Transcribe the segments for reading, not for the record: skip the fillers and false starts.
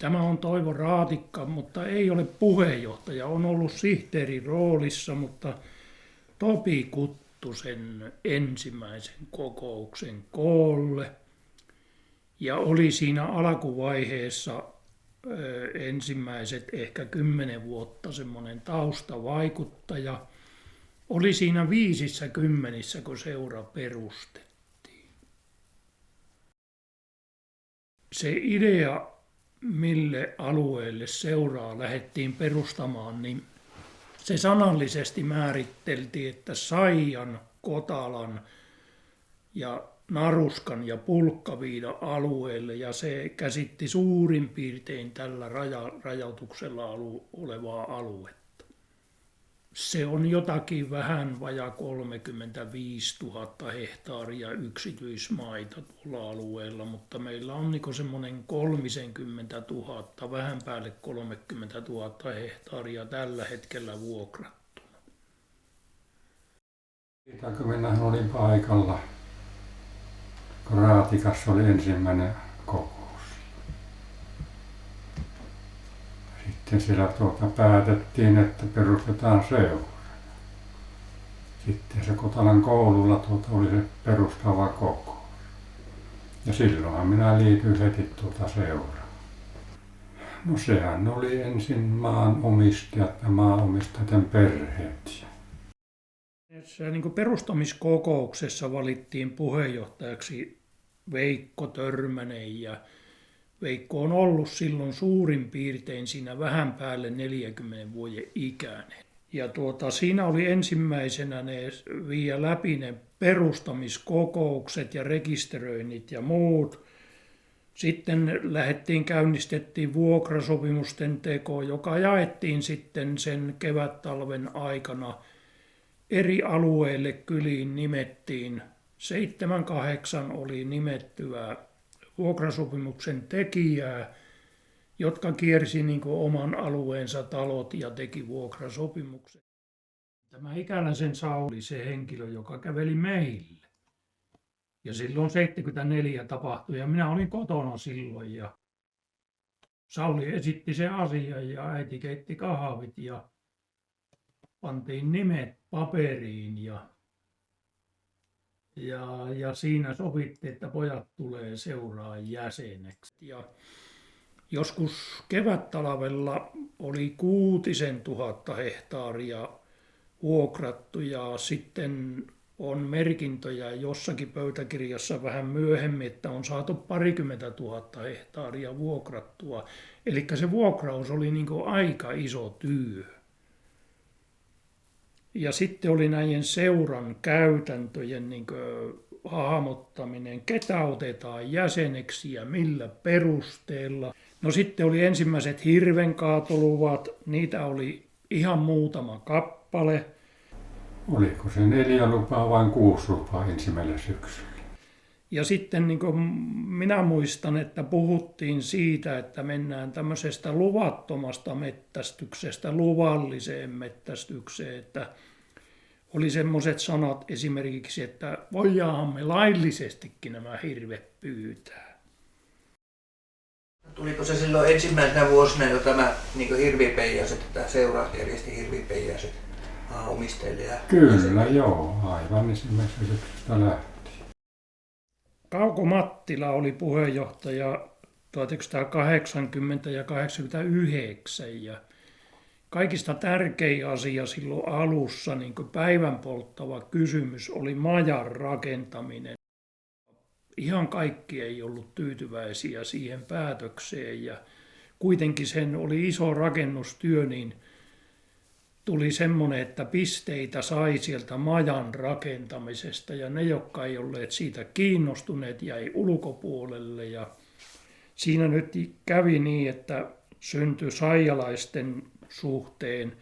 Tämä on Toivo Raatikka, mutta ei ole puheenjohtaja. On ollut sihteerin roolissa, mutta Topi Kuttusen ensimmäisen kokouksen koolle. Ja oli siinä alkuvaiheessa ensimmäiset ehkä 10 vuotta semmoinen taustavaikuttaja. Oli siinä 50, kun seura perustettiin. Se idea, mille alueelle seuraa lähdettiin perustamaan, niin se sanallisesti määriteltiin, että Saijan, Kotalan ja Naruskan ja Pulkkaviidan alueelle, ja se käsitti suurin piirtein tällä rajoituksella olevaa aluetta. Se on jotakin vähän vajaa 35 000 hehtaaria yksityismaita tuolla alueella, mutta meillä on niin semmoinen 30 000, vähän päälle 30 000 hehtaaria tällä hetkellä vuokrattuna. Siitä kun minä olin paikalla, kun Raatikassa oli ensimmäinen kokous. Sitten siellä päätettiin, että perustetaan seura. Sitten se Kotalan koululla oli se perustava kokous. Ja silloinhan minä liityin heti seuraan. No sehän oli ensin maanomistajat ja maanomistajien perheet. Niin perustamiskokouksessa valittiin puheenjohtajaksi Veikko Törmänen, ja Veikko on ollut silloin suurin piirtein siinä vähän päälle 40 vuoden ikäinen. Ja siinä oli ensimmäisenä ne viiä läpi ne perustamiskokoukset ja rekisteröinnit ja muut. Sitten käynnistettiin vuokrasopimusten teko, joka jaettiin sitten sen kevät-talven aikana eri alueille, kyliin nimettiin. 7-8 oli nimettyä vuokrasopimuksen tekijää, jotka kiersi niin kuin oman alueensa talot ja teki vuokrasopimuksen. Tämä Ikäläisen Sauli, se henkilö, joka käveli meille. Ja silloin 74 tapahtui ja minä olin kotona silloin ja Sauli esitti se asian ja äiti keitti kahvit ja pantiin nimet paperiin ja siinä sovittiin, että pojat tulee seuraan jäseneksi. Ja joskus kevättalvella oli 6 000 hehtaaria vuokrattu ja sitten on merkintöjä jossakin pöytäkirjassa vähän myöhemmin, että on saatu 20 000 hehtaaria vuokrattua. Eli se vuokraus oli niin kuin aika iso työ. Ja sitten oli näiden seuran käytäntöjen niin kuin hahmottaminen, ketä otetaan jäseneksi ja millä perusteella. No sitten oli ensimmäiset hirvenkaatoluvat, niitä oli ihan muutama kappale. Oliko se 4 lupaa vai 6 lupaa ensimmäisellä syksyllä? Ja sitten niin kuin minä muistan, että puhuttiin siitä, että mennään tämmöisestä luvattomasta mettästyksestä luvalliseen mettästykseen, että oli semmoiset sanat esimerkiksi, että voidaanhan me laillisestikin nämä hirvet pyytää. Tuliko se silloin ensimmäisenä vuosina jo tämä niin hirvipeijaset, että seura järjesti hirvipeijaset omistajille? Kyllä, joo, aivan ensimmäisestä syksystä lähtien. Kauko Mattila oli puheenjohtaja 1980 ja 1989 ja kaikista tärkein asia silloin alussa, niin kuin päivän polttava kysymys, oli majan rakentaminen. Ihan kaikki ei ollut tyytyväisiä siihen päätökseen ja kuitenkin sen oli iso rakennustyö, niin tuli semmoinen, että pisteitä sai sieltä majan rakentamisesta ja ne, jotka ei olleet siitä kiinnostuneet, jäi ulkopuolelle. Ja siinä nyt kävi niin, että syntyi saijalaisten suhteen,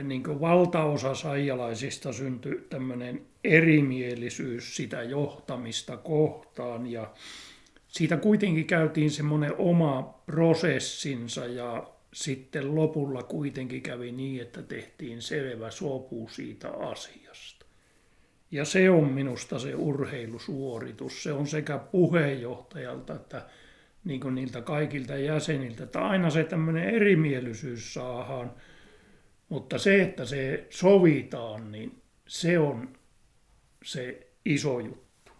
niin kuin valtaosa saijalaisista syntyi tämmöinen erimielisyys sitä johtamista kohtaan ja siitä kuitenkin käytiin semmoinen oma prosessinsa ja sitten lopulla kuitenkin kävi niin, että tehtiin selvä sopu siitä asiasta. Ja se on minusta se urheilusuoritus. Se on sekä puheenjohtajalta että niin kuin niiltä kaikilta jäseniltä, että aina se tämmöinen erimielisyys saadaan, mutta se, että se sovitaan, niin se on se iso juttu.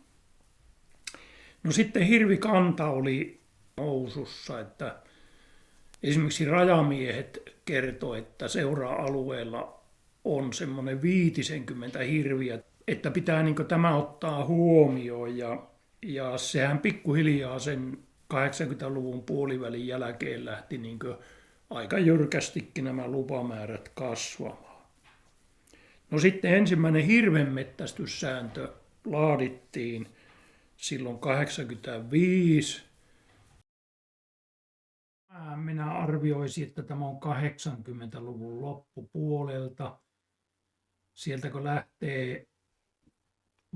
No sitten hirvikanta oli nousussa, että esimerkiksi rajamiehet kertoi, että seura-alueella on semmoinen 50 hirviä, että pitää niin tämä ottaa huomioon ja sehän pikkuhiljaa sen 80-luvun puolivälin jälkeen lähti niin aika jyrkästikin nämä lupamäärät kasvamaan. No sitten ensimmäinen hirvenmettästyssääntö laadittiin silloin 85. Minä arvioisin, että tämä on 80-luvun loppupuolelta. Sieltä kun lähtee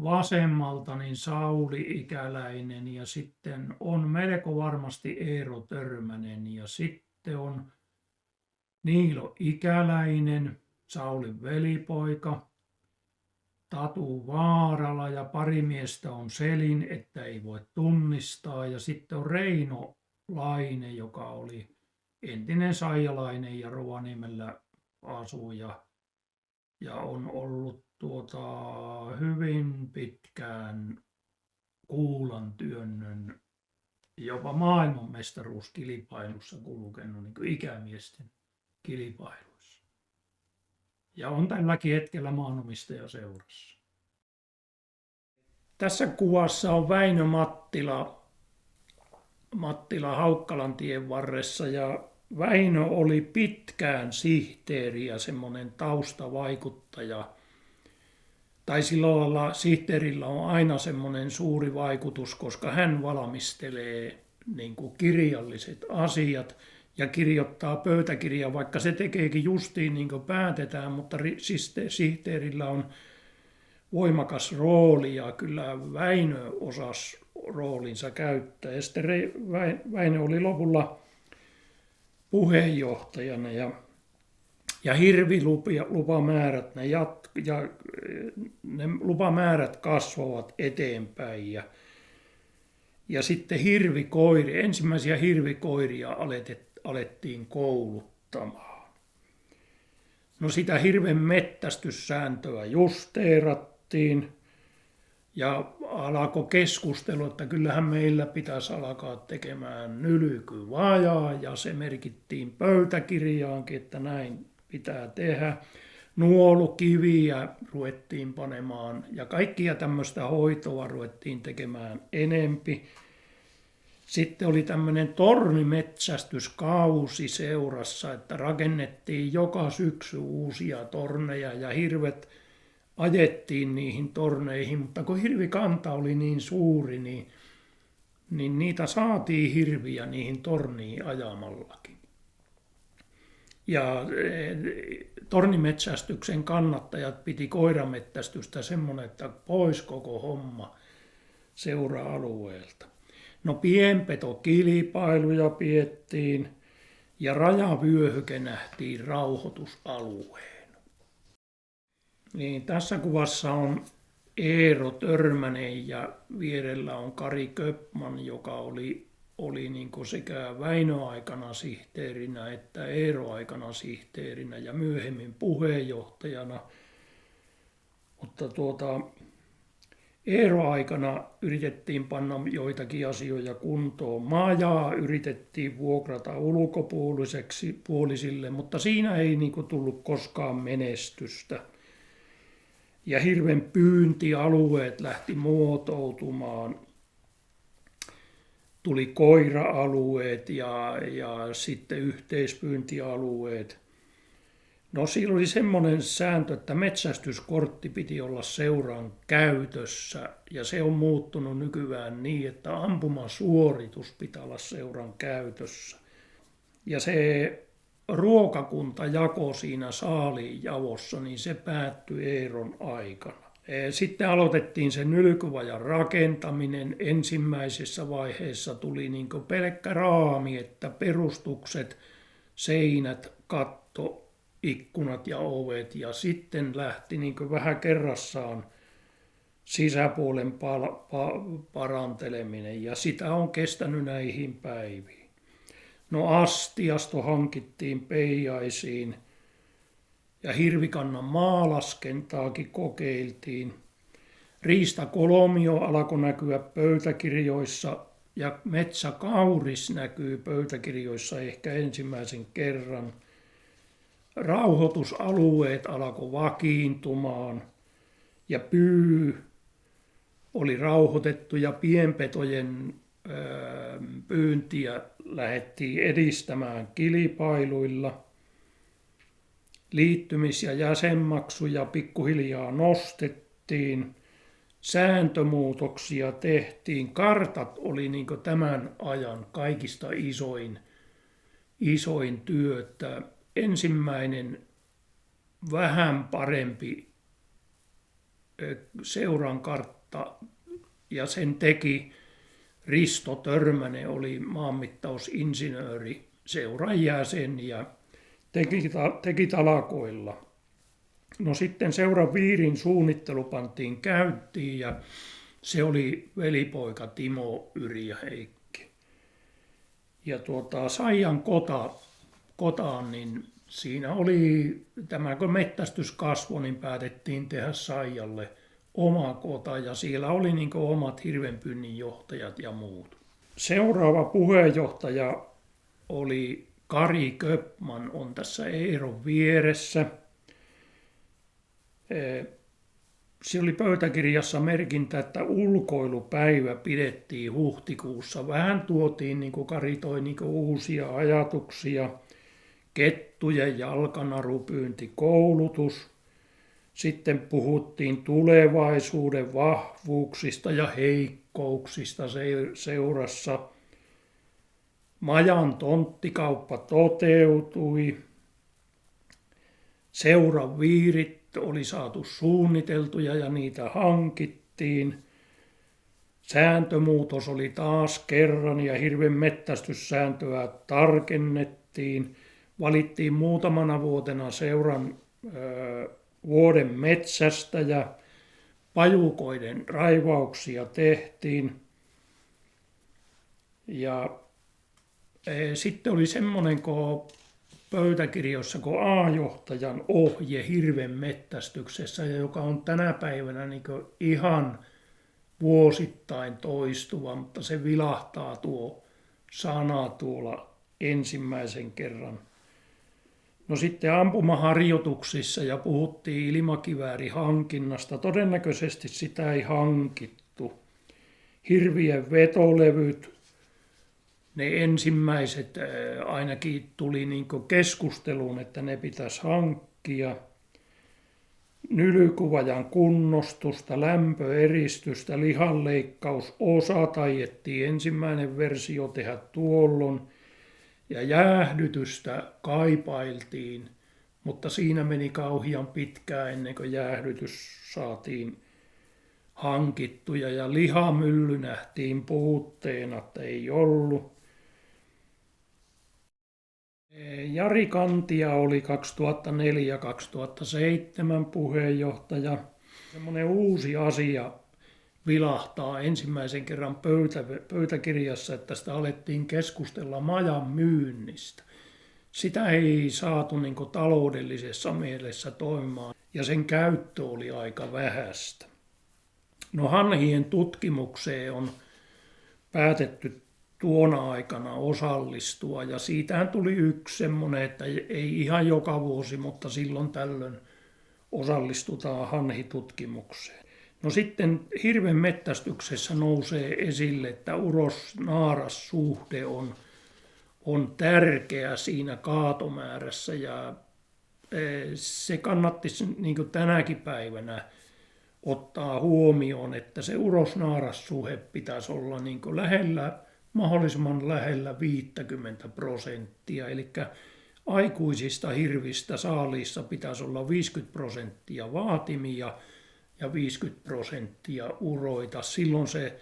vasemmalta, niin Sauli Ikäläinen ja sitten on melko varmasti Eero Törmänen ja sitten on Niilo Ikäläinen, Saulin velipoika, Tatu Vaarala ja pari miestä on Selin, että ei voi tunnistaa ja sitten on Reino Laine, joka oli entinen saijalainen ja Rovaniemellä asuja ja on ollut hyvin pitkään kuulan työnnön, jopa maailmanmestaruuskilpailussa kulkenut niin kuin ikämiesten kilpailuissa. Ja on tälläkin hetkellä maanomistajaseurassa. Tässä kuvassa on Väinö Mattila Haukkalantien varressa ja Väinö oli pitkään sihteeri ja semmoinen taustavaikuttaja. Tai sillä lailla sihteerillä on aina semmoinen suuri vaikutus, koska hän valmistelee niin kuin kirjalliset asiat ja kirjoittaa pöytäkirjaa, vaikka se tekeekin justiin niin kuin päätetään, mutta sihteerillä on voimakas rooli ja kyllä Väinö osasi roolinsa käyttää. Ja sitten Väinö oli lopulla puheenjohtajana ja hirvilupamäärät, ne lupamäärät kasvavat eteenpäin ja sitten ensimmäisiä hirvikoiria alettiin kouluttamaan. No sitä hirven mettästyssääntöä justeerattiin ja alkoi keskustelu, että kyllähän meillä pitäisi alkaa tekemään nylkyvajaa ja se merkittiin pöytäkirjaankin, että näin pitää tehdä. Nuolukiviä ruvettiin panemaan ja kaikkia tämmöistä hoitoa ruvettiin tekemään enempi. Sitten oli tämmöinen tornimetsästyskausi seurassa, että rakennettiin joka syksy uusia torneja ja hirvet ajettiin niihin torneihin, mutta kun hirvikanta oli niin suuri, niin niitä saatiin hirviä niihin torniin ajamallakin. Ja tornimetsästyksen kannattajat piti koirametsästystä semmoinen, että pois koko homma seura-alueelta. No pienpetokilpailuja piettiin ja rajavyöhyke nähtiin rauhoitusalueen. Niin, tässä kuvassa on Eero Törmänen ja vierellä on Kari Köppman, joka oli niin kuin sekä Väinö-aikana sihteerinä että Eero-aikana sihteerinä ja myöhemmin puheenjohtajana. Mutta Eero-aikana yritettiin panna joitakin asioita kuntoon. Maajaa yritettiin vuokrata ulkopuolisille, mutta siinä ei niin kuin tullut koskaan menestystä. Ja hirven pyyntialueet lähti muotoutumaan. Tuli koira-alueet ja sitten yhteispyyntialueet. No siinä oli semmoinen sääntö, että metsästyskortti piti olla seuran käytössä ja se on muuttunut nykyään niin, että ampumasuoritus pitää olla seuran käytössä. Ja se ruokakuntajako siinä saaliinjaossa, niin se päättyi Eeron aikana. Sitten aloitettiin se nylkyvajan rakentaminen. Ensimmäisessä vaiheessa tuli niin kuin pelkkä raami, että perustukset, seinät, katto, ikkunat ja ovet. Ja sitten lähti niin kuin vähän kerrassaan sisäpuolen paranteleminen ja sitä on kestänyt näihin päiviin. No astiasto hankittiin Peijaisiin ja hirvikannan maalaskentaakin kokeiltiin. Riistakolmio alkoi näkyä pöytäkirjoissa ja metsäkauris näkyy pöytäkirjoissa ehkä ensimmäisen kerran. Rauhoitusalueet alkoi vakiintumaan ja pyy oli rauhoitettu ja pienpetojen pyyntiä lähdettiin edistämään kilpailuilla. Liittymis- ja jäsenmaksuja pikkuhiljaa nostettiin. Sääntömuutoksia tehtiin. Kartat oli niin kuin tämän ajan kaikista isoin työ. Että ensimmäinen vähän parempi seuran kartta ja sen teki Risto Törmänen, oli maanmittausinsinööri, seuran jäsen ja teki talakoilla. No sitten seuran viirin suunnittelu pantiin käyntiin ja se oli velipoika Timo Yrjö Heikki. Ja Saijan kotaan, niin siinä oli tämä, kun mettästys kasvoi, niin päätettiin tehdä Saijalle oma kota ja siellä oli niin kuin omat hirvenpyynnin johtajat ja muut. Seuraava puheenjohtaja oli Kari Köpman, on tässä Eeron vieressä. Siellä oli pöytäkirjassa merkintä, että ulkoilupäivä pidettiin huhtikuussa. Vähän tuotiin, niin kuin Kari toi, niin kuin uusia ajatuksia. Kettujen jalkanarupyyntikoulutus. Sitten puhuttiin tulevaisuuden vahvuuksista ja heikkouksista seurassa. Majan tonttikauppa toteutui. Seuran viirit oli saatu suunniteltuja ja niitä hankittiin. Sääntömuutos oli taas kerran ja hirven mettästyssääntöä tarkennettiin. Valittiin muutamana vuotena seuran vuoden metsästäjä. Pajukoiden raivauksia tehtiin. Ja sitten oli semmoinen pöytäkirjoissa kuin A-johtajan ohje hirven mettästyksessä, joka on tänä päivänä niin kuin ihan vuosittain toistuva, mutta se vilahtaa tuo sana tuolla ensimmäisen kerran. No sitten ampumaharjoituksissa ja puhuttiin ilmakiväärihankinnasta. Todennäköisesti sitä ei hankittu. Hirvien vetolevyt, ne ensimmäiset ainakin tuli niin kuin keskusteluun, että ne pitäisi hankkia. Nylykuvajan kunnostusta, lämpöeristystä, lihanleikkausosa taiettiin ensimmäinen versio tehdä tuolloin. Ja jäähdytystä kaipailtiin, mutta siinä meni kauhean pitkään ennen kuin jäähdytys saatiin hankittuja ja lihamylly nähtiin puutteena, että ei ollut. Jari Kantia oli 2004-2007 puheenjohtaja. Semmoinen uusi asia vilahtaa ensimmäisen kerran pöytäkirjassa, että sitä alettiin keskustella majan myynnistä. Sitä ei saatu niin kuin taloudellisessa mielessä toimimaan ja sen käyttö oli aika vähäistä. No hanhien tutkimukseen on päätetty tuona aikana osallistua ja siitähän tuli yksi semmoinen, että ei ihan joka vuosi, mutta silloin tällöin osallistutaan hanhitutkimukseen. No sitten hirven mettästyksessä nousee esille, että uros-naaras-suhde on tärkeä siinä kaatomäärässä ja se kannattaisi niin kuin tänäkin päivänä ottaa huomioon, että se uros-naaras-suhde pitäisi olla niin kuin mahdollisimman lähellä 50%, eli aikuisista hirvistä saaliissa pitäisi olla 50% vaatimia ja 50% uroita. Silloin se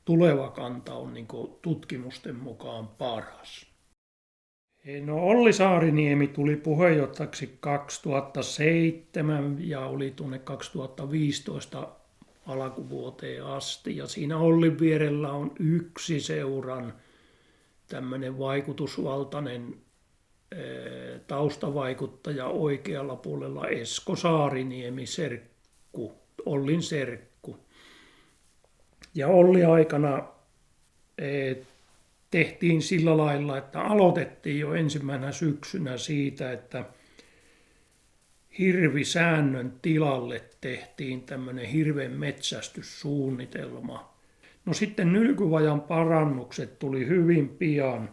tuleva kanta on niin kuin tutkimusten mukaan paras. No Olli Saariniemi tuli puheenjohtajaksi 2007 ja oli tuonne 2015 alkuvuoteen asti. Ja siinä Ollin vierellä on yksi seuran tämmöinen vaikutusvaltainen taustavaikuttaja oikealla puolella, Esko Saariniemi, serkku, Ollin serkku. Ja Olli aikana tehtiin sillä lailla, että aloitettiin jo ensimmäisenä syksynä siitä, että hirvisäännön tilalle tehtiin tämmöinen hirven metsästyssuunnitelma. No sitten nylkyvajan parannukset tuli hyvin pian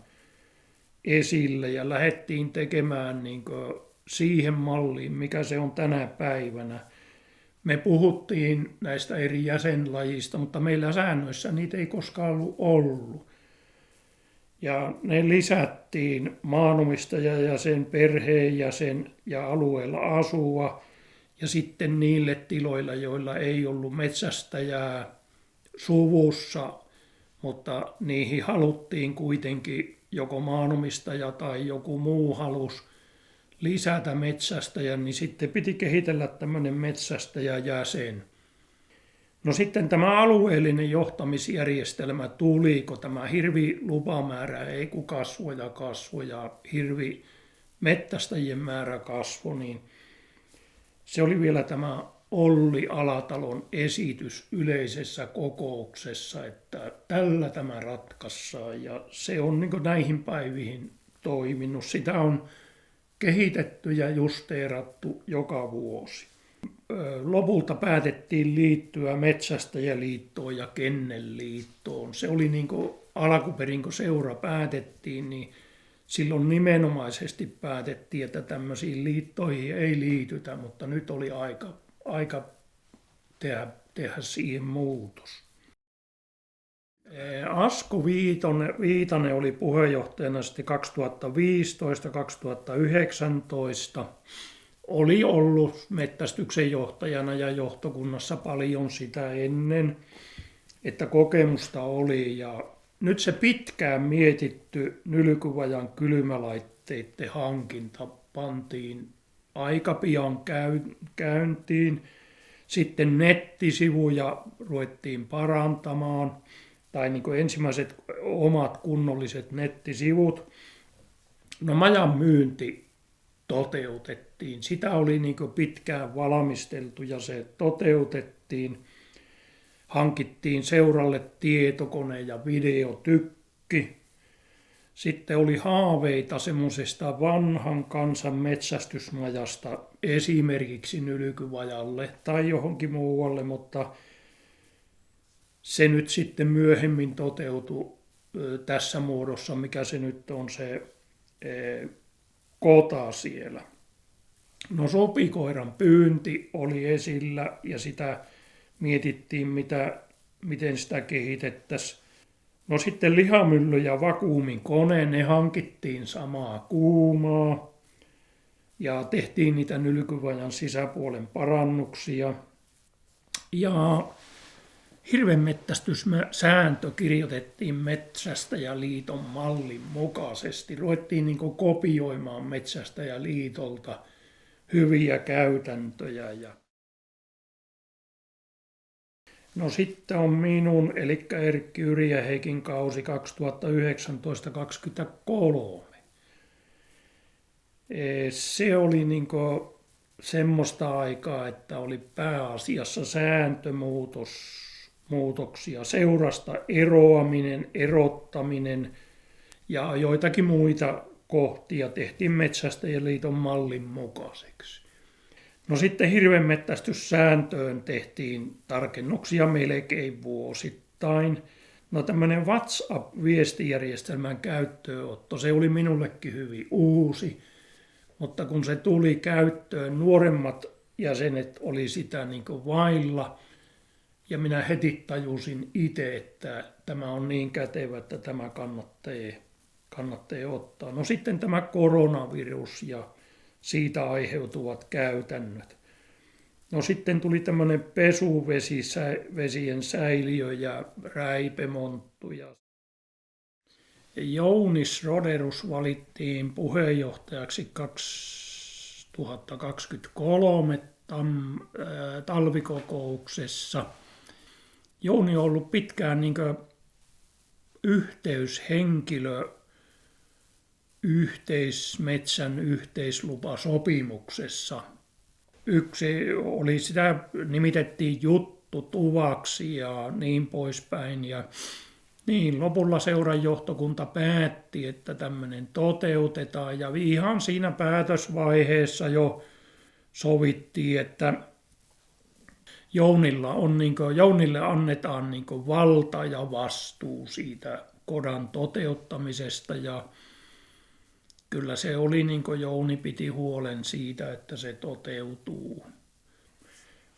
esille ja lähdettiin tekemään niin kuin siihen malliin, mikä se on tänä päivänä. Me puhuttiin näistä eri jäsenlajista, mutta meillä säännöissä niitä ei koskaan ollut. Ja ne lisättiin maanomistaja ja sen perheenjäsen ja alueella asuva. Ja sitten niille tiloilla, joilla ei ollut metsästäjää suvussa, mutta niihin haluttiin kuitenkin joko maanomistaja tai joku muu halus lisätä metsästäjän, niin sitten piti kehitellä tämmöinen metsästäjäjäsen. No sitten tämä alueellinen johtamisjärjestelmä tuli, kun tämä hirvilupamäärä ei kun kasvoi ja hirvimettästäjien määrä kasvoi, niin se oli vielä tämä Olli Alatalon esitys yleisessä kokouksessa, että tällä tämä ratkaissaan, ja se on niin kuin näihin päiviin toiminut. Sitä on kehitetty ja justeerattu joka vuosi. Lopulta päätettiin liittyä Metsästäjäliittoon ja Kennelliittoon. Se oli niin kuin alkuperin, kun seura päätettiin, niin silloin nimenomaisesti päätettiin, että tämmöisiin liittoihin ei liitytä, mutta nyt oli aika tehdä siihen muutos. Asko Viitanen oli puheenjohtajana sitten 2015-2019. Oli ollut metsästyksen johtajana ja johtokunnassa paljon sitä ennen, että kokemusta oli. Ja nyt se pitkään mietitty nylkyvajan kylmälaitteiden hankinta pantiin aika pian käyntiin. Sitten nettisivuja ruvettiin parantamaan, tai niin kuin ensimmäiset omat kunnolliset nettisivut. No majan myynti toteutettiin. Sitä oli niin kuin pitkään valmisteltu ja se toteutettiin. Hankittiin seuralle tietokone ja videotykki. Sitten oli haaveita semmoisesta vanhan kansan metsästysmajasta esimerkiksi nylkyvajalle tai johonkin muualle, mutta se nyt sitten myöhemmin toteutui tässä muodossa, mikä se nyt on se kota siellä. No sopikoiran pyynti oli esillä ja sitä mietittiin, miten sitä kehitettäisiin. No sitten lihamylly ja vakuumin kone, ne hankittiin samaa kuumaa ja tehtiin niitä nylkyvajan sisäpuolen parannuksia. Ja hirvenmetsästyssääntö kirjoitettiin Metsästäjäliiton mallin mukaisesti. Ruvettiin niin kuin kopioimaan Metsästäjäliitolta hyviä käytäntöjä. No sitten on minun, eli Erkki Yrjäheikin kausi 2019-2023. Se oli niin kuin semmoista aikaa, että oli pääasiassa sääntömuutoksia, seurasta eroaminen, erottaminen ja joitakin muita kohtia tehtiin Metsästäjäliiton mallin mukaiseksi. No sitten hirvenmetsästyssääntöön tehtiin tarkennuksia melkein vuosittain. No tämmöinen WhatsApp-viestijärjestelmän käyttöönotto, se oli minullekin hyvin uusi, mutta kun se tuli käyttöön, nuoremmat jäsenet oli sitä niin kuin vailla, ja minä heti tajusin itse, että tämä on niin kätevä, että tämä kannattaa ottaa. No sitten tämä koronavirus ja siitä aiheutuvat käytännöt. No sitten tuli tämmöinen pesuvesien säiliö ja räipemonttu. Ja Jounis Roderus valittiin puheenjohtajaksi 2023 talvikokouksessa. Jouni on ollut pitkään niin kuin yhteyshenkilö yhteismetsän yhteislupasopimuksessa. Yksi oli, sitä nimitettiin juttutuvaksi ja niin poispäin. Ja niin, lopulla seuran johtokunta päätti, että tämmöinen toteutetaan ja ihan siinä päätösvaiheessa jo sovittiin, että Jounille annetaan niin kuin valta ja vastuu siitä kodan toteuttamisesta ja kyllä se oli niin kuin Jouni piti huolen siitä, että se toteutuu.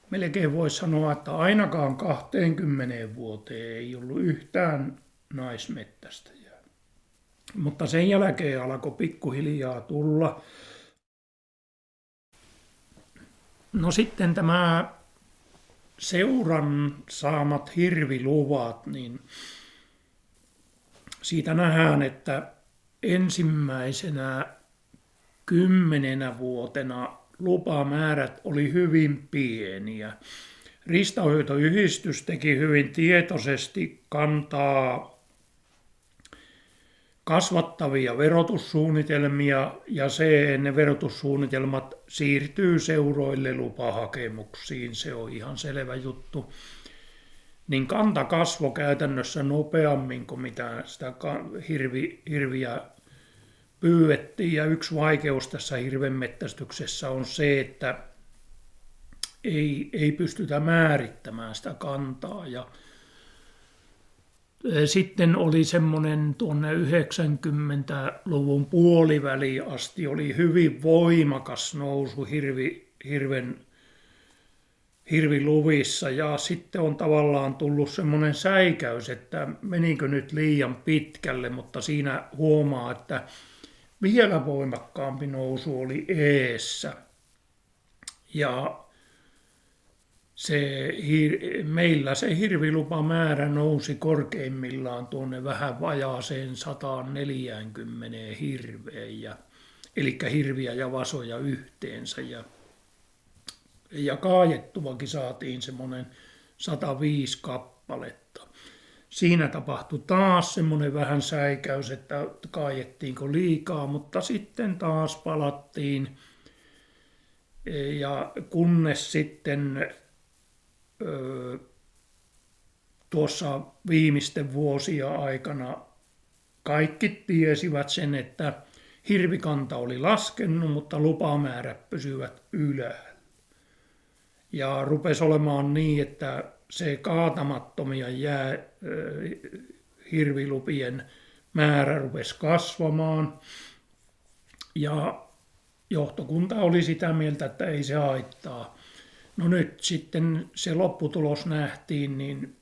Melkein voisi sanoa, että ainakaan 20 vuoteen ei ollut yhtään naismettästäjää. Mutta sen jälkeen alkoi pikkuhiljaa tulla. No sitten tämä seuran saamat hirviluvat, niin siitä nähdään, että ensimmäisenä 10 vuotena lupamäärät oli hyvin pieniä. Riistanhoitoyhdistys teki hyvin tietoisesti kantaa kasvattavia verotussuunnitelmia ja ne verotussuunnitelmat siirtyy seuroille lupahakemuksiin, se on ihan selvä juttu. Niin kanta kasvoi käytännössä nopeammin kuin mitä sitä hirviä pyydettiin ja yksi vaikeus tässä hirvenmettästyksessä on se, että ei pystytä määrittämään sitä kantaa ja sitten oli semmoinen tuonne 90-luvun puoliväliin asti oli hyvin voimakas nousu hirviluvissa ja sitten on tavallaan tullut semmoinen säikäys, että menikö nyt liian pitkälle, mutta siinä huomaa, että vielä voimakkaampi nousu oli eessä. Ja meillä se hirvilupamäärä nousi korkeimmillaan tuonne vähän vajaaseen 140 hirveen, eli hirviä ja vasoja yhteensä. Ja kaajettuakin saatiin semmoinen 105 kappaletta. Siinä tapahtui taas semmoinen vähän säikäys, että kaajettiinko liikaa, mutta sitten taas palattiin. Ja kunnes sitten tuossa viimeisten vuosien aikana kaikki tiesivät sen, että hirvikanta oli laskenut, mutta lupamäärät pysyvät ylhäällä. Ja rupesi olemaan niin, että se kaatamattomia hirvilupien määrä rupesi kasvamaan. Ja johtokunta oli sitä mieltä, että ei se haittaa. No nyt sitten se lopputulos nähtiin, niin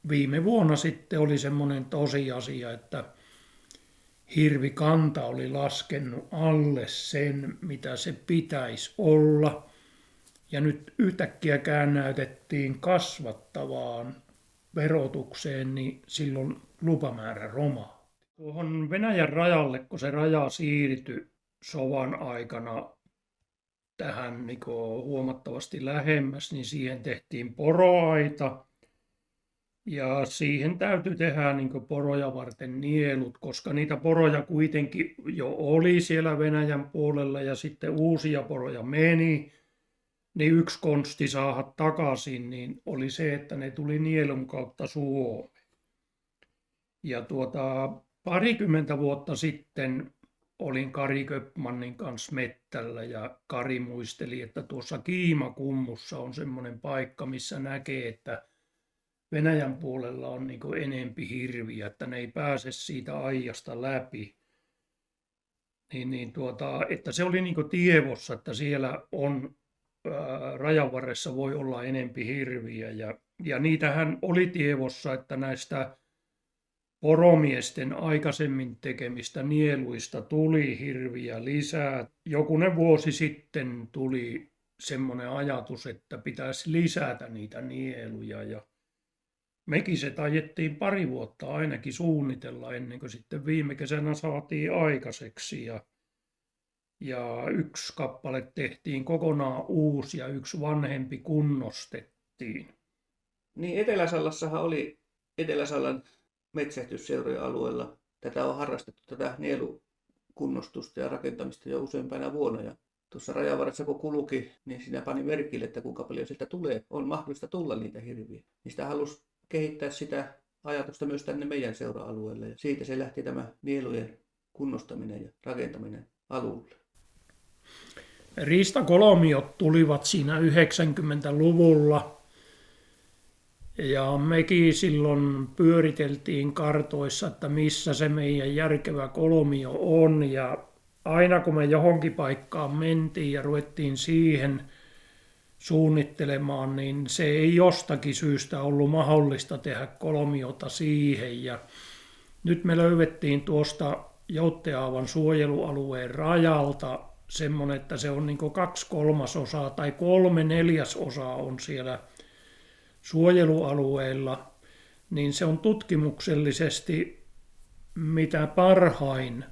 viime vuonna sitten oli semmoinen tosiasia, että hirvikanta oli laskenut alle sen, mitä se pitäisi olla. Ja nyt yhtäkkiä käännäytettiin kasvattavaan verotukseen, niin silloin lupamäärä romahti. Tuohon Venäjän rajalle, kun se raja siirtyi sodan aikana tähän niin huomattavasti lähemmäs, niin siihen tehtiin poroaita. Ja siihen täytyy tehdä niin poroja varten nielut, koska niitä poroja kuitenkin jo oli siellä Venäjän puolella ja sitten uusia poroja meni. Niin yksi konsti saada takaisin niin oli se, että ne tuli nielun kautta Suomeen. Ja 20 vuotta sitten olin Kari Köpmanin kanssa mettällä ja Kari muisteli, että tuossa Kiimakummussa on semmoinen paikka, missä näkee, että Venäjän puolella on niin kuin enempi hirviä, että ne ei pääse siitä aijasta läpi. Että se oli niin kuin tiedossa, että siellä on rajan varressa voi olla enempi hirviä ja niitähän oli tiedossa, että näistä poromiesten aikaisemmin tekemistä nieluista tuli hirviä lisää. Jokunen vuosi sitten tuli semmoinen ajatus, että pitäisi lisätä niitä nieluja ja mekin se tajettiin 2 vuotta ainakin suunnitella ennen kuin sitten viime kesänä saatiin aikaiseksi ja yksi kappale tehtiin kokonaan uusi ja yksi vanhempi kunnostettiin. Niin Etelä-Sallassahan oli Etelä-Sallan metsästysseurojen alueella. Tätä on harrastettu, tätä nielukunnostusta ja rakentamista jo useampana vuonna. Ja tuossa rajavarressa kun kulki, niin siinä pani merkille, että kuinka paljon sieltä tulee, on mahdollista tulla niitä hirviä. Niin sitä halusi kehittää sitä ajatusta myös tänne meidän seura-alueelle. Ja siitä se lähti tämä nielujen kunnostaminen ja rakentaminen alulle. Riistakolmiot tulivat siinä 90-luvulla ja mekin silloin pyöriteltiin kartoissa, että missä se meidän järkevä kolmio on, ja aina kun me johonkin paikkaan mentiin ja ruvettiin siihen suunnittelemaan, niin se ei jostakin syystä ollut mahdollista tehdä kolmiota siihen, ja nyt me löydettiin tuosta Joutteaavan suojelualueen rajalta semmoinen, että se on niin kuin 2/3 tai 3/4 on siellä suojelualueilla, niin se on tutkimuksellisesti mitä parhain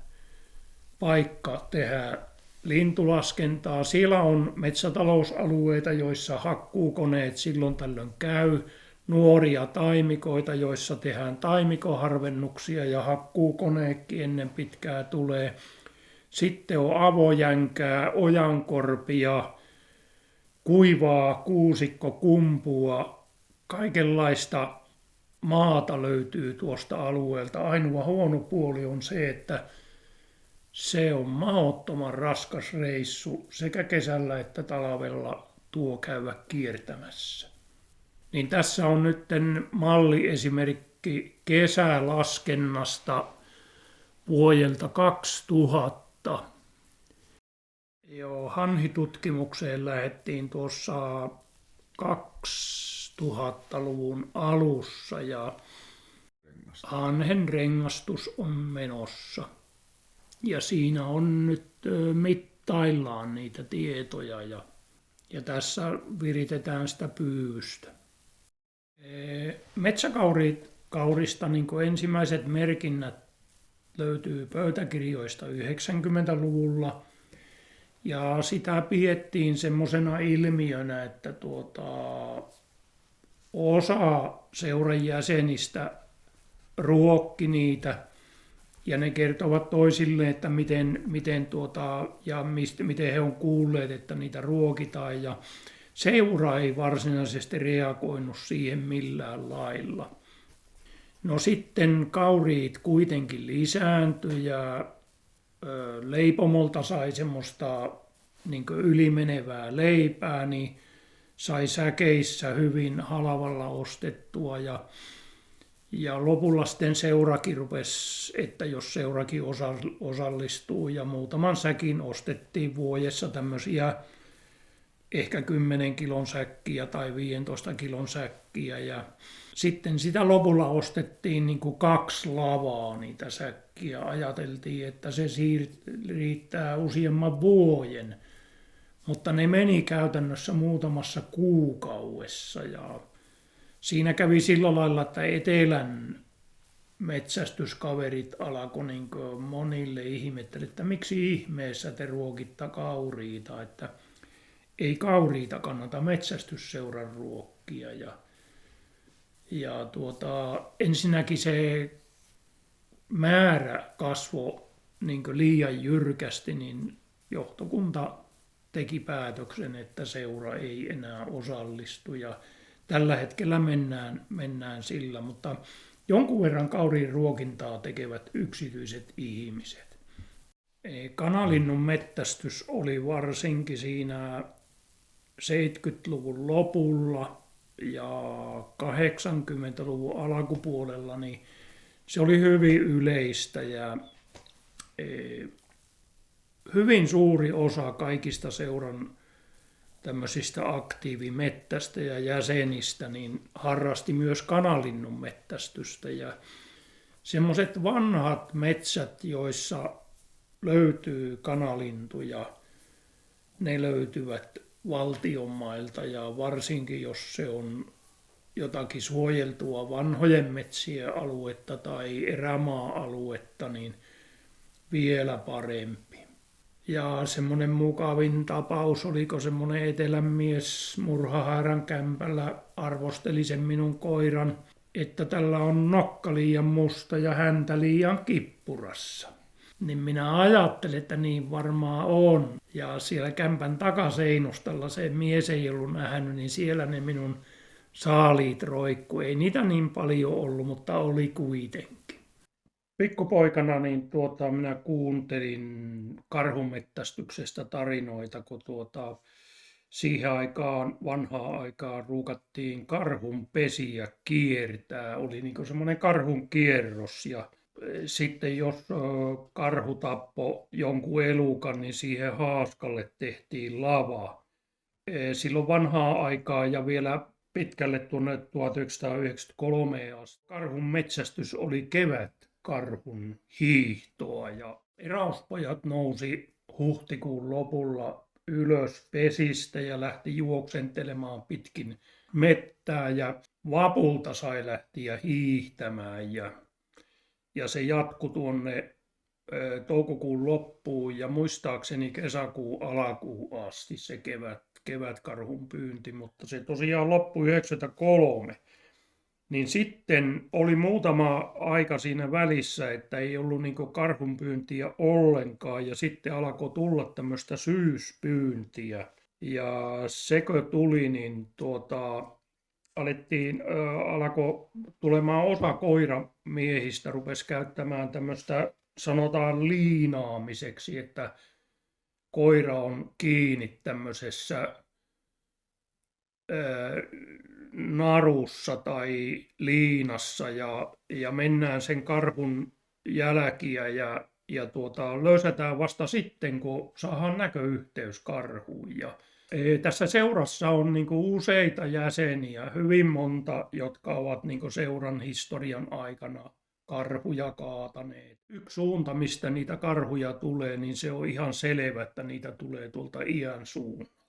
paikka tehdä lintulaskentaa. Siellä on metsätalousalueita, joissa hakkuukoneet silloin tällöin käy, nuoria taimikoita, joissa tehdään taimikoharvennuksia ja hakkuukoneekin ennen pitkää tulee. Sitten on avojänkää, ojankorpia, kuivaa kuusikkokumpua, kaikenlaista maata löytyy tuosta alueelta. Ainoa huono puoli on se, että se on mahdottoman raskas reissu sekä kesällä että talvella tuo käydä kiertämässä. Niin tässä on nyt malliesimerkki kesälaskennasta vuodelta 2000. Joo, hanhitutkimukseen lähdettiin tuossa 2000-luvun alussa ja hanhen rengastus on menossa. Ja siinä on nyt mittaillaan niitä tietoja ja tässä viritetään sitä pyystä. Metsäkaurista niin kuin ensimmäiset merkinnät löytyy pöytäkirjoista 90-luvulla. Ja sitä pidettiin semmoisena ilmiönä, että osa seuran jäsenistä ruokki niitä ja ne kertovat toisille, että miten he on kuulleet, että niitä ruokitaan, ja seura ei varsinaisesti reagoinut siihen millään lailla. No sitten kauriit kuitenkin lisääntyi ja leipomolta sai semmoista niin kuin ylimenevää leipää, niin sai säkeissä hyvin halvalla ostettua ja lopulla sitten seurakin rupesi, että jos seurakin osallistuu ja muutaman säkin ostettiin vuodessa tämmöisiä ehkä 10 kilon säkkiä tai 15 kilon säkkiä ja sitten sitä lopulla ostettiin niin kuin 2 lavaa niitä säkkiä. Ajateltiin, että se riittää useamman vuoden, mutta ne meni käytännössä muutamassa kuukaudessa ja siinä kävi sillä lailla, että etelän metsästyskaverit alkoi niin kuin monille ihmettele, että miksi ihmeessä te ruokitta kauriita, että ei kauriita kannata metsästysseuran ruokkia ja ensinnäkin se määrä kasvoi niin kuin liian jyrkästi, niin johtokunta teki päätöksen, että seura ei enää osallistu ja tällä hetkellä mennään sillä, mutta jonkun verran kauriin ruokintaa tekevät yksityiset ihmiset. Kanalinnun mettästys oli varsinkin siinä 70-luvun lopulla ja 80-luvun alkupuolella, niin se oli hyvin yleistä ja hyvin suuri osa kaikista seuran tämmöisistä aktiivimettästä ja jäsenistä niin harrasti myös kanalinnun mettästystä ja semmoiset vanhat metsät, joissa löytyy kanalintuja, ne löytyvät valtionmailta ja varsinkin jos se on jotakin suojeltua vanhojen metsien aluetta tai erämaa-aluetta, niin vielä parempi. Ja semmoinen mukavin tapaus, oliko semmoinen etelän mies murhahairan kämpällä, arvosteli sen minun koiran, että tällä on nokka liian musta ja häntä liian kippurassa. Niin minä ajattelin, että niin varmaan on. Ja siellä kämpän takaseinustalla se mies ei ollut nähnyt, niin siellä ne minun saaliit roikku. Ei niitä niin paljon ollut, mutta oli kuitenkin. Pikkupoikana niin minä kuuntelin karhunmettästyksestä tarinoita, kun siihen aikaan, vanhaan aikaan ruukattiin karhun pesiä kiertää. Oli niin semmoinen karhun kierros ja sitten jos karhu tappoi jonkun elukan, niin siihen haaskalle tehtiin lava. Silloin vanhaa aikaa ja vielä pitkälle tuonne 1993 asti karhun metsästys oli kevätkarhun hiihtoa ja eräuspojat nousi huhtikuun lopulla ylös pesistä ja lähti juoksentelemaan pitkin mettää ja vapulta sai lähteä hiihtämään ja se jatkui tuonne toukokuun loppuun ja muistaakseni kesäkuun alkuun asti se kevätkarhun pyynti, mutta se tosiaan loppui 1993. Niin sitten oli muutama aika siinä välissä, että ei ollut niin karhunpyyntiä ollenkaan ja sitten alkoi tulla tämmöistä syyspyyntiä. Ja sekö tuli, niin alkoi tulemaan osa koiramiehistä, rupesi käyttämään tämmöistä sanotaan liinaamiseksi, että koira on kiinni tämmöisessä narussa tai liinassa ja mennään sen karhun jälkiä ja löysätään vasta sitten, kun saadaan näköyhteys karhuun. Ja tässä seurassa on niinku useita jäseniä, hyvin monta, jotka ovat niinku seuran historian aikana karhuja kaataneet. Yksi suunta, mistä niitä karhuja tulee, niin se on ihan selvä, että niitä tulee tuolta iän suunnalta.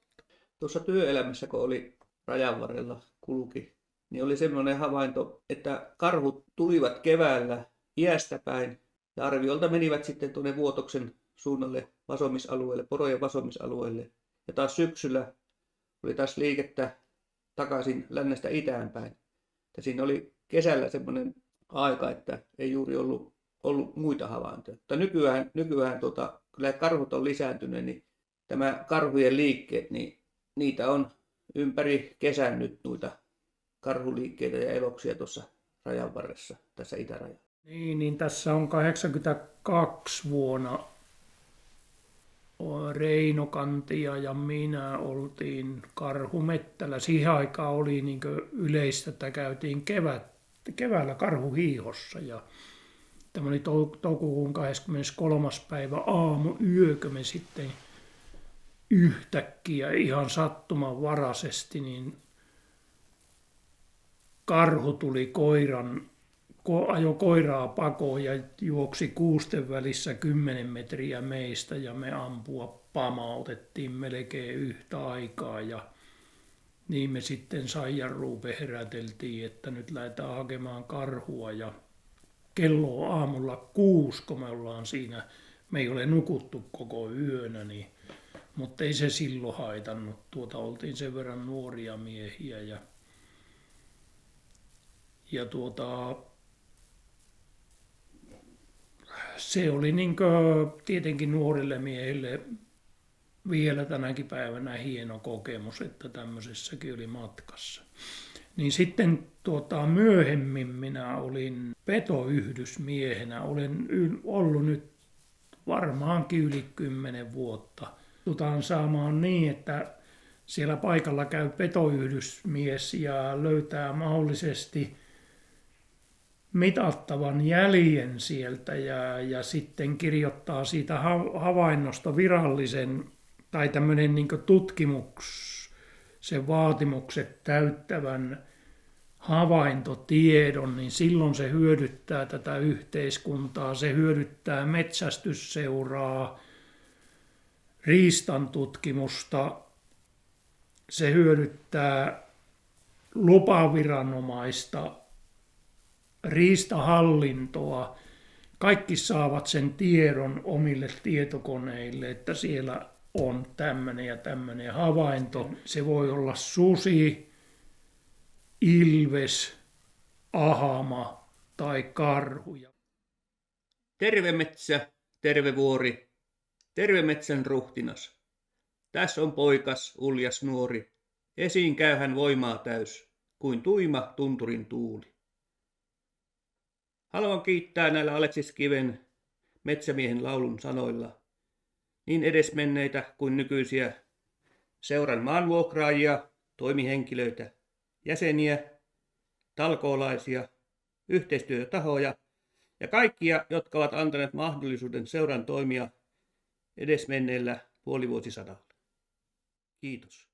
Tuossa työelämässä, kun oli rajan varrella kulki, niin oli semmoinen havainto, että karhut tulivat keväällä iästä päin ja arviolta menivät sitten tuonne Vuotoksen suunnalle vasomisalueelle, porojen vasomisalueelle. Ja taas syksyllä oli taas liikettä takaisin lännestä itään päin. Ja siinä oli kesällä semmoinen aika, että ei juuri ollut muita havaintoja. Mutta nykyään kyllä karhut on lisääntyneet, niin tämä karhujen liikkeet, niin niitä on ympäri kesän nyt noita karhuliikkeitä ja eloksia tuossa rajan varressa, tässä itärajalla. Niin tässä on 82 vuonna Reino Kantia ja minä oltiin karhumettällä. Siihen aikaan oli niin yleistä, että käytiin keväällä karhuhiihossa ja tämä oli toukokuun 23. päivä aamuyökö me sitten yhtäkkiä ihan sattumanvaraisesti, niin karhu tuli ajoi koiraa pakoon ja juoksi kuusten välissä 10 metriä meistä ja me pamautettiin melkein yhtä aikaa ja niin me sitten Saijanruupe heräteltiin, että nyt lähdetään hakemaan karhua ja kello on aamulla 6, kun me ollaan siinä, me ei ole nukuttu koko yönä, niin, mutta ei se silloin haitannut, oltiin sen verran nuoria miehiä ja se oli tietenkin nuorille miehille vielä tänäkin päivänä hieno kokemus, että tämmöisessäkin oli matkassa. Niin sitten myöhemmin minä olin petoyhdysmiehenä, olen ollut nyt varmaankin yli 10 vuotta. Tutaan saamaan niin, että siellä paikalla käy petoyhdysmies ja löytää mahdollisesti mitattavan jäljen sieltä ja sitten kirjoittaa siitä havainnosta virallisen tai tämmöinen niin sen vaatimukset täyttävän havaintotiedon, niin silloin se hyödyttää tätä yhteiskuntaa, se hyödyttää metsästysseuraa, riistan tutkimusta, se hyödyttää lupaviranomaista, riistahallintoa, kaikki saavat sen tiedon omille tietokoneille, että siellä on tämmöinen ja tämmöinen havainto. Se voi olla susi, ilves, ahama tai karhu. Terve metsä, terve vuori, terve metsän ruhtinas. Tässä on poikas, uljas nuori, esiin käy hän voimaa täys, kuin tuima tunturin tuuli. Haluan kiittää näillä Aleksis Kiven metsämiehen laulun sanoilla niin edesmenneitä kuin nykyisiä seuran maanvuokraajia, toimihenkilöitä, jäseniä, talkoolaisia, yhteistyötahoja ja kaikkia, jotka ovat antaneet mahdollisuuden seuran toimia edesmenneellä puolivuosisadalla. Kiitos.